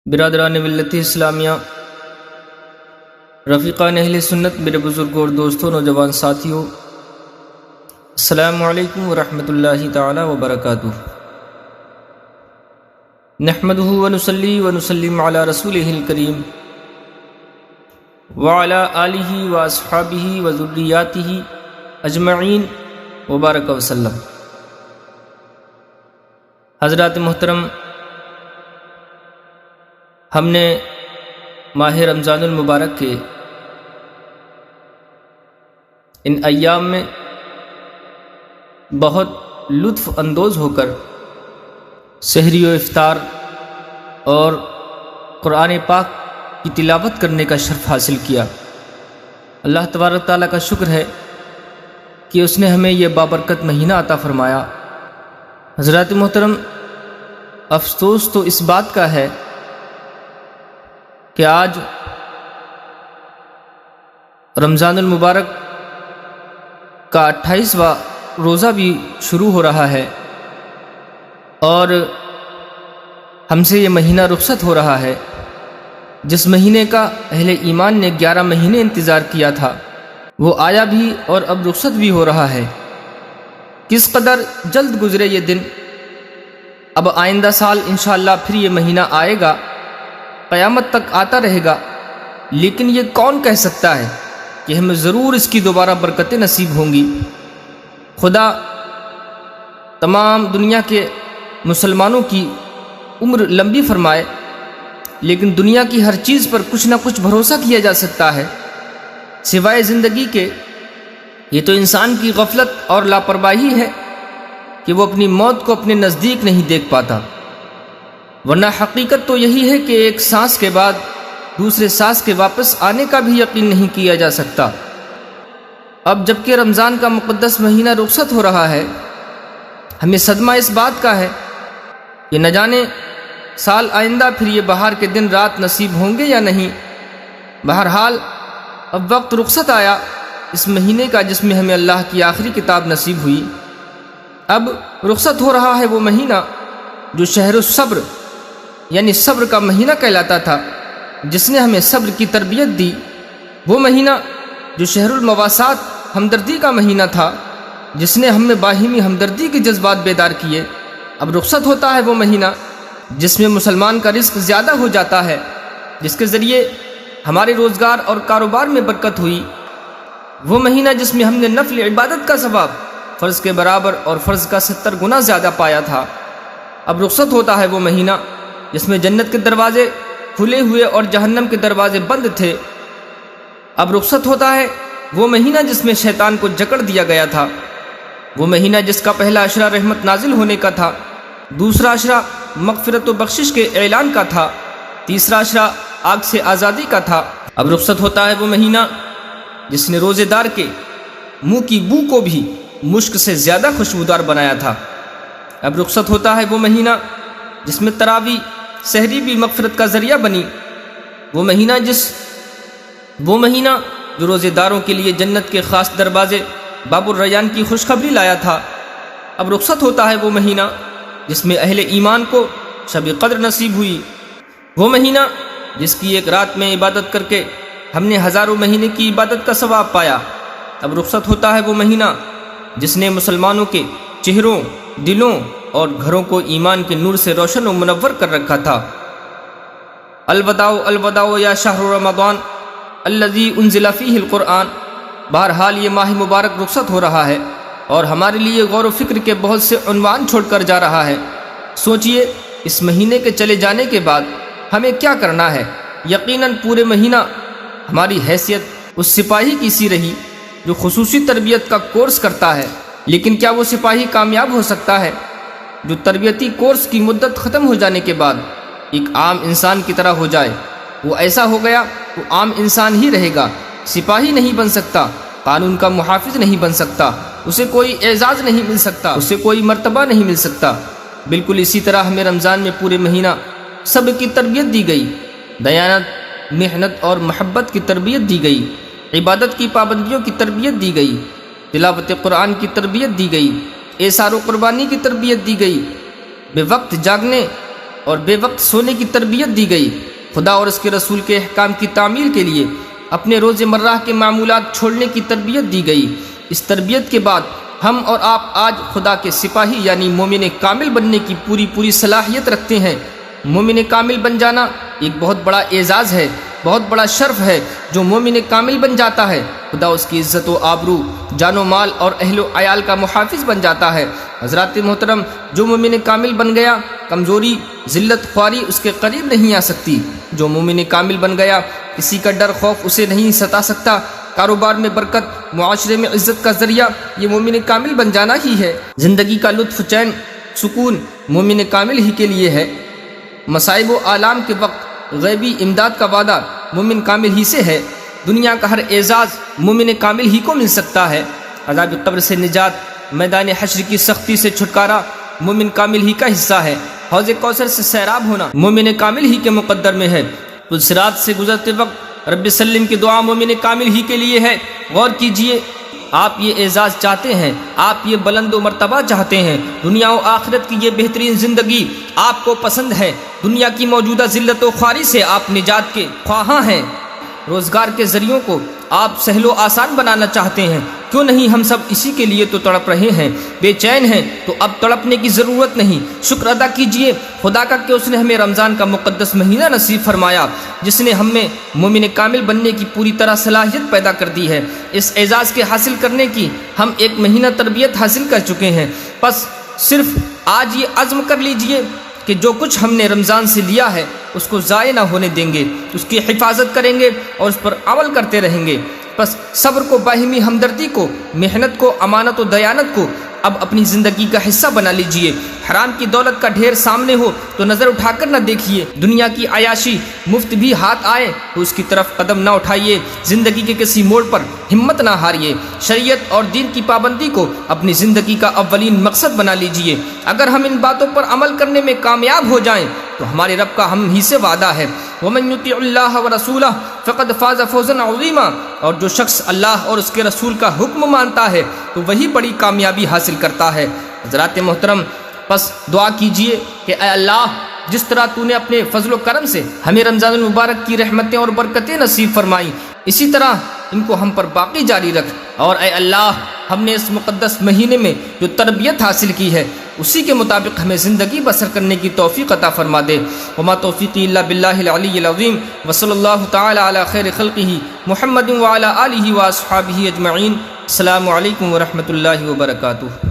برادران ملت اسلامیہ، رفیقان اہل سنت، میرے بزرگوں اور دوستوں، نوجوان ساتھیوں، السلام علیکم ورحمۃ اللہ تعالی وبرکاتہ۔ نحمدہ ونصلی ونسلم علی رسولہ الکریم وعلی آلہ واصحابہ وذریاتہ اجمعین وبارک وسلم۔ حضرات محترم، ہم نے ماہ رمضان المبارک کے ان ایام میں بہت لطف اندوز ہو کر سحری و افطار اور قرآن پاک کی تلاوت کرنے کا شرف حاصل کیا۔ اللہ تبارک تعالیٰ کا شکر ہے کہ اس نے ہمیں یہ بابرکت مہینہ عطا فرمایا۔ حضرات محترم، افسوس تو اس بات کا ہے کہ آج رمضان المبارک کا 28واں روزہ بھی شروع ہو رہا ہے اور ہم سے یہ مہینہ رخصت ہو رہا ہے، جس مہینے کا اہل ایمان نے 11 مہینے انتظار کیا تھا، وہ آیا بھی اور اب رخصت بھی ہو رہا ہے۔ کس قدر جلد گزرے یہ دن۔ اب آئندہ سال انشاءاللہ پھر یہ مہینہ آئے گا، قیامت تک آتا رہے گا، لیکن یہ کون کہہ سکتا ہے کہ ہمیں ضرور اس کی دوبارہ برکتیں نصیب ہوں گی۔ خدا تمام دنیا کے مسلمانوں کی عمر لمبی فرمائے، لیکن دنیا کی ہر چیز پر کچھ نہ کچھ بھروسہ کیا جا سکتا ہے سوائے زندگی کے۔ یہ تو انسان کی غفلت اور لاپرواہی ہے کہ وہ اپنی موت کو اپنے نزدیک نہیں دیکھ پاتا، ورنہ حقیقت تو یہی ہے کہ ایک سانس کے بعد دوسرے سانس کے واپس آنے کا بھی یقین نہیں کیا جا سکتا۔ اب جبکہ رمضان کا مقدس مہینہ رخصت ہو رہا ہے، ہمیں صدمہ اس بات کا ہے کہ نہ جانے سال آئندہ پھر یہ بہار کے دن رات نصیب ہوں گے یا نہیں۔ بہرحال اب وقت رخصت آیا اس مہینے کا جس میں ہمیں اللہ کی آخری کتاب نصیب ہوئی۔ اب رخصت ہو رہا ہے وہ مہینہ جو شہر الصبر یعنی صبر کا مہینہ کہلاتا تھا، جس نے ہمیں صبر کی تربیت دی۔ وہ مہینہ جو شہر المواسات ہمدردی کا مہینہ تھا، جس نے ہم میں باہمی ہمدردی کے جذبات بیدار کیے۔ اب رخصت ہوتا ہے وہ مہینہ جس میں مسلمان کا رزق زیادہ ہو جاتا ہے، جس کے ذریعے ہمارے روزگار اور کاروبار میں برکت ہوئی۔ وہ مہینہ جس میں ہم نے نفل عبادت کا ثواب فرض کے برابر اور فرض کا 70 گنا زیادہ پایا تھا۔ اب رخصت ہوتا ہے وہ مہینہ جس میں جنت کے دروازے کھلے ہوئے اور جہنم کے دروازے بند تھے۔ اب رخصت ہوتا ہے وہ مہینہ جس میں شیطان کو جکڑ دیا گیا تھا، وہ مہینہ جس کا پہلا عشرہ رحمت نازل ہونے کا تھا، دوسرا عشرہ مغفرت و بخشش کے اعلان کا تھا، تیسرا عشرہ آگ سے آزادی کا تھا۔ اب رخصت ہوتا ہے وہ مہینہ جس نے روزے دار کے منہ کی بو کو بھی مشک سے زیادہ خوشبودار بنایا تھا۔ اب رخصت ہوتا ہے وہ مہینہ جس میں تراویح سحری بھی مغفرت کا ذریعہ بنی، وہ مہینہ جو روزے داروں کے لیے جنت کے خاص دروازے باب الریان کی خوشخبری لایا تھا۔ اب رخصت ہوتا ہے وہ مہینہ جس میں اہل ایمان کو شب قدر نصیب ہوئی، وہ مہینہ جس کی ایک رات میں عبادت کر کے ہم نے ہزاروں مہینے کی عبادت کا ثواب پایا۔ اب رخصت ہوتا ہے وہ مہینہ جس نے مسلمانوں کے چہروں، دلوں اور گھروں کو ایمان کے نور سے روشن و منور کر رکھا تھا۔ الوداع الوداع یا شہر رمضان الذی انزل فیہ القرآن۔ بہرحال یہ ماہ مبارک رخصت ہو رہا ہے اور ہمارے لیے غور و فکر کے بہت سے عنوان چھوڑ کر جا رہا ہے۔ سوچئے اس مہینے کے چلے جانے کے بعد ہمیں کیا کرنا ہے۔ یقیناً پورے مہینہ ہماری حیثیت اس سپاہی کی سی رہی جو خصوصی تربیت کا کورس کرتا ہے، لیکن کیا وہ سپاہی کامیاب ہو سکتا ہے جو تربیتی کورس کی مدت ختم ہو جانے کے بعد ایک عام انسان کی طرح ہو جائے؟ وہ ایسا ہو گیا وہ عام انسان ہی رہے گا، سپاہی نہیں بن سکتا، قانون کا محافظ نہیں بن سکتا، اسے کوئی اعزاز نہیں مل سکتا، اسے کوئی مرتبہ نہیں مل سکتا۔ بالکل اسی طرح ہمیں رمضان میں پورے مہینہ صبر کی تربیت دی گئی، دیانت، محنت اور محبت کی تربیت دی گئی، عبادت کی پابندیوں کی تربیت دی گئی، تلاوت قرآن کی تربیت دی گئی، ایثار و قربانی کی تربیت دی گئی، بے وقت جاگنے اور بے وقت سونے کی تربیت دی گئی۔ خدا اور اس کے رسول کے احکام کی تعمیل کے لیے اپنے روز مرہ کے معمولات چھوڑنے کی تربیت دی گئی۔ اس تربیت کے بعد ہم اور آپ آج خدا کے سپاہی یعنی مومن کامل بننے کی پوری صلاحیت رکھتے ہیں۔ مومن کامل بن جانا ایک بہت بڑا اعزاز ہے، بہت بڑا شرف ہے۔ جو مومن کامل بن جاتا ہے خدا اس کی عزت و آبرو، جان و مال اور اہل و عیال کا محافظ بن جاتا ہے۔ حضرات محترم، جو مومن کامل بن گیا کمزوری، ذلت خواری اس کے قریب نہیں آ سکتی۔ جو مومن کامل بن گیا کسی کا ڈر خوف اسے نہیں ستا سکتا۔ کاروبار میں برکت، معاشرے میں عزت کا ذریعہ یہ مومن کامل بن جانا ہی ہے۔ زندگی کا لطف، چین، سکون مومن کامل ہی کے لیے ہے۔ مصائب و آلام کے وقت غیبی امداد کا وعدہ مومن کامل ہی سے ہے۔ دنیا کا ہر اعزاز مومن کامل ہی کو مل سکتا ہے۔ عذاب قبر سے نجات، میدان حشر کی سختی سے چھٹکارا مومن کامل ہی کا حصہ ہے۔ حوض کوثر سے سیراب ہونا مومن کامل ہی کے مقدر میں ہے۔ پل صراط سے گزرتے وقت رب سلم کی دعا مومن کامل ہی کے لیے ہے۔ غور کیجئے، آپ یہ اعزاز چاہتے ہیں، آپ یہ بلند و مرتبہ چاہتے ہیں، دنیا و آخرت کی یہ بہترین زندگی آپ کو پسند ہے، دنیا کی موجودہ ذلت و خواری سے آپ نجات کے خواہاں ہیں، روزگار کے ذریعوں کو آپ سہل و آسان بنانا چاہتے ہیں۔ کیوں نہیں ہم سب اسی کے لیے تو تڑپ رہے ہیں، بے چین ہیں، تو اب تڑپنے کی ضرورت نہیں۔ شکر ادا کیجئے خدا کا کہ اس نے ہمیں رمضان کا مقدس مہینہ نصیب فرمایا، جس نے ہم میں مومن کامل بننے کی پوری طرح صلاحیت پیدا کر دی ہے۔ اس اعزاز کے حاصل کرنے کی ہم ایک مہینہ تربیت حاصل کر چکے ہیں۔ بس صرف آج یہ عزم کر لیجئے کہ جو کچھ ہم نے رمضان سے لیا ہے اس کو ضائع نہ ہونے دیں گے، اس کی حفاظت کریں گے اور اس پر عمل کرتے رہیں گے۔ بس صبر کو، باہمی ہمدردی کو، محنت کو، امانت و دیانت کو اب اپنی زندگی کا حصہ بنا لیجئے۔ حرام کی دولت کا ڈھیر سامنے ہو تو نظر اٹھا کر نہ دیکھیے۔ دنیا کی عیاشی مفت بھی ہاتھ آئے تو اس کی طرف قدم نہ اٹھائیے۔ زندگی کے کسی موڑ پر ہمت نہ ہاریے۔ شریعت اور دین کی پابندی کو اپنی زندگی کا اولین مقصد بنا لیجئے۔ اگر ہم ان باتوں پر عمل کرنے میں کامیاب ہو جائیں تو ہمارے رب کا ہم ہی سے وعدہ ہے، وَمَن يُطِعِ اللَّهَ وَرَسُولَهُ فَقَدْ فَازَ فَوْزًا عَظِيمًا، اور جو شخص اللہ اور اس کے رسول کا حکم مانتا ہے تو وہی بڑی کامیابی حاصل کرتا ہے۔ حضرات محترم، بس دعا کیجئے کہ اے اللہ، جس طرح تو نے اپنے فضل و کرم سے ہمیں رمضان المبارک کی رحمتیں اور برکتیں نصیب فرمائیں، اسی طرح ان کو ہم پر باقی جاری رکھ۔ اور اے اللہ، ہم نے اس مقدس مہینے میں جو تربیت حاصل کی ہے اسی کے مطابق ہمیں زندگی بسر کرنے کی توفیق عطا فرما دے۔ وما توفیقی الا باللہ العلی العظیم، وصلی اللہ تعالی علی خیر خلقہ محمد وعلی آلہ واصحابہ اجمعین۔ السلام علیکم ورحمۃ اللہ وبرکاتہ۔